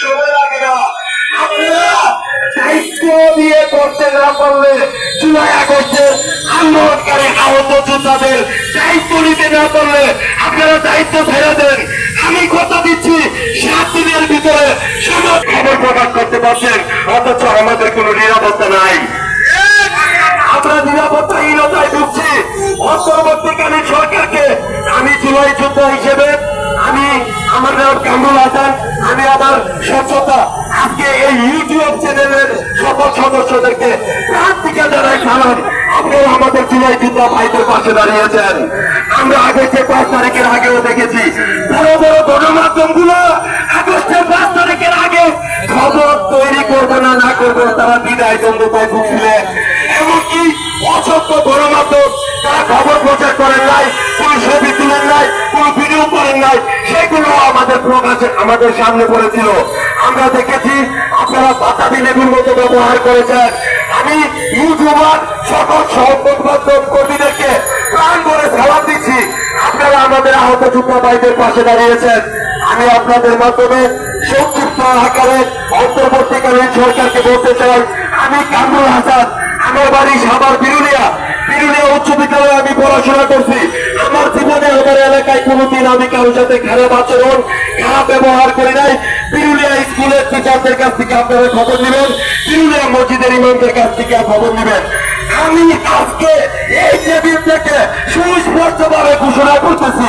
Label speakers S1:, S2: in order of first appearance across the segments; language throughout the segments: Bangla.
S1: সময় লাগে না। আপনারা দায়িত্ব দিয়ে করতে না পারলে জুলাই আগস্টের আন্দোলনকারী আহত যোদ্ধাদের দায়িত্ব নিতে না পারলে আপনারা দায়িত্ব ছেড়ে দেন। আমি কথা দিচ্ছি 7 দিনের ভিতরে সমাজ খবর প্রকাশ করতে পারছেন, অথচ আমাদের কোনো নিরাপত্তা নাই। আমরা নিরাপত্তাহীনতায় ভুগছি। অন্তর্বর্তীকালীন সরকারকে আমি জুলাই যোদ্ধা হিসেবে আমার নাম কামরুল হাসান, আমি আমার স্বচ্ছতা আজকে এই ইউটিউব চ্যানেলের সকল সদস্যদেরকে প্রাণ থেকে জানাই সালাম। আপনারা আমাদের জুলাই যোদ্ধা ভাইদের পাশে দাঁড়িয়েছেন। আমরা আগস্টের 5 তারিখের আগেও দেখেছি বড় বড় গণমাধ্যম গুলো আগস্টের 5 তারিখের আগে খবর তৈরি করবো না করবো তারা বিদায় দ্বন্দ্বতায় ভুগছিলেন। এমনকি অসংখ্য গণমাধ্যম তারা খবর প্রচার করেন নাই, কোন ছবি তুলেন নাই, কোন ভিডিও করেন নাই, সেগুলো আমাদের প্রকাশে আমাদের সামনে পড়েছিল। আমরা দেখেছি আপনারা বাতাবি লেবুর মতো ব্যবহার করেছেন। আমি ইউটিউবার সকল সংবাদ কর্মীদেরকে প্রাণ করে সালাম দিচ্ছি। আপনারা আমাদের আহত যোদ্ধা ভাইদের পাশে দাঁড়িয়েছেন। আমি আপনাদের মাধ্যমে সংক্ষিপ্ত আকারে অন্তর্বর্তীকালীন সরকারকে বলতে চাই, আমি কামরুল হাসান, আমার বাড়ি সাভার বিরুলিয়া উচ্চ বিদ্যালয়ে আমি পড়াশোনা করছি। আমার জীবনে আমার এলাকায় কোনোদিন আমি কারোর সাথে খারাপ আচরণ খারাপ ব্যবহার করি নাই। বিরুলিয়া স্কুলের টিচারদের কাছ থেকে আপনারা খবর নেবেন, বিরুলিয়া মসজিদের ইমামদের কাছ থেকে খবর নেবেন। আমি আজকে এই টেবিল থেকে সুস্পষ্টভাবে ঘোষণা করতেছি,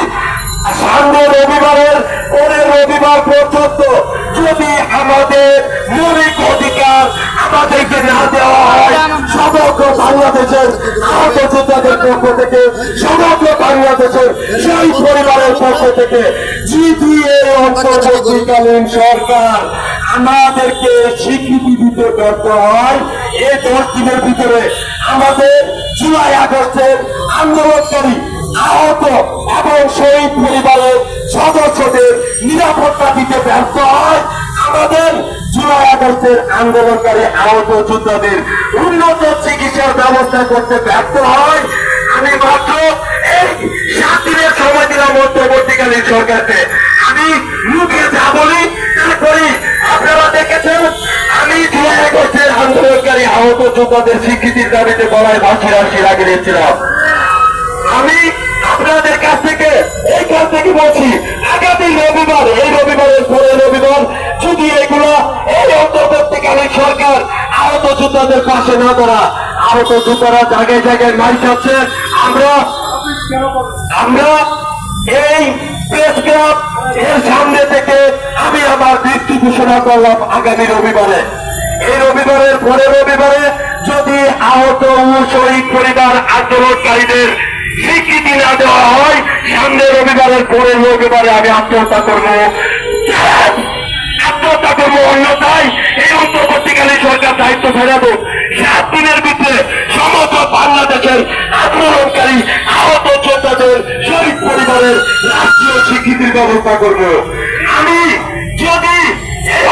S1: সামনে রবিবারের পরের রবিবার পর্যন্ত যদি আমাদের মৌলিক অধিকার আমাদেরকে না দেওয়া হয়, সমগ্র বাংলাদেশের আহত যোদ্ধাদের পক্ষ থেকে, সমগ্র বাংলাদেশের সেই পরিবারের পক্ষ থেকে যদি এই অন্তর্বর্তীকালীন সরকার আমাদেরকে স্বীকৃতি দিতে ব্যর্থ হয়, এই 10 দিনের ভিতরে আমাদের জুলাই আগস্টের আন্দোলনকারী আহত এবং শহীদ পরিবারের সদস্যদের নিরাপত্তা দিতে ব্যর্থ হয়, আমাদের জুলাই আগস্টের আন্দোলনকারী আহত যোদ্ধাদের উন্নত চিকিৎসার ব্যবস্থা করতে ব্যর্থ হয়, আমি মাত্র এই 7 দিনের সময় দিলাম অন্তর্বর্তীকালীন সরকারকে। আমি মুখে যা বলি তা করি। আপনারা দেখেছেন আমি জুলাই আগস্টের আন্দোলনকারী আহত যোদ্ধাদের স্বীকৃতির দাবিতে গলায় ফাঁসি আগে দিয়েছিলাম। আমি আপনাদের কাছ থেকে এইখান থেকে বলছি, আগামী রবিবার, এই রবিবারের পরে রবিবার যদি এগুলো এই অন্তর্বর্তীকালীন সরকার আহত যোদ্ধাদের পাশে না দাঁড়া, আহত যোদ্ধারা জায়গায় জায়গায় মারি খাচ্ছে, আমরা এই প্রেস ক্লাব এর সামনে থেকে আমি আমার দৃষ্টি ঘোষণা করলাম আগামী রবিবারে। এই রবিবারের পরে রবিবারে যদি আহত ও শহীদ পরিবার আন্দোলনকারীদের স্বীকৃতি না দেওয়া হয়, সামনে রবিবারের পরের রবিবারে আমি আত্মহত্যা করবো। অন্যথায় এই অন্তর্বর্তীকালীন সরকার দায়িত্ব ফেরাবো। 7 দিনের ভিতরে সমগ্র বাংলাদেশের আন্দোলনকারী আহত যোদ্ধাদের শহীদ পরিবারের রাষ্ট্রীয় স্বীকৃতির ব্যবস্থা করবো। আমি যদি এই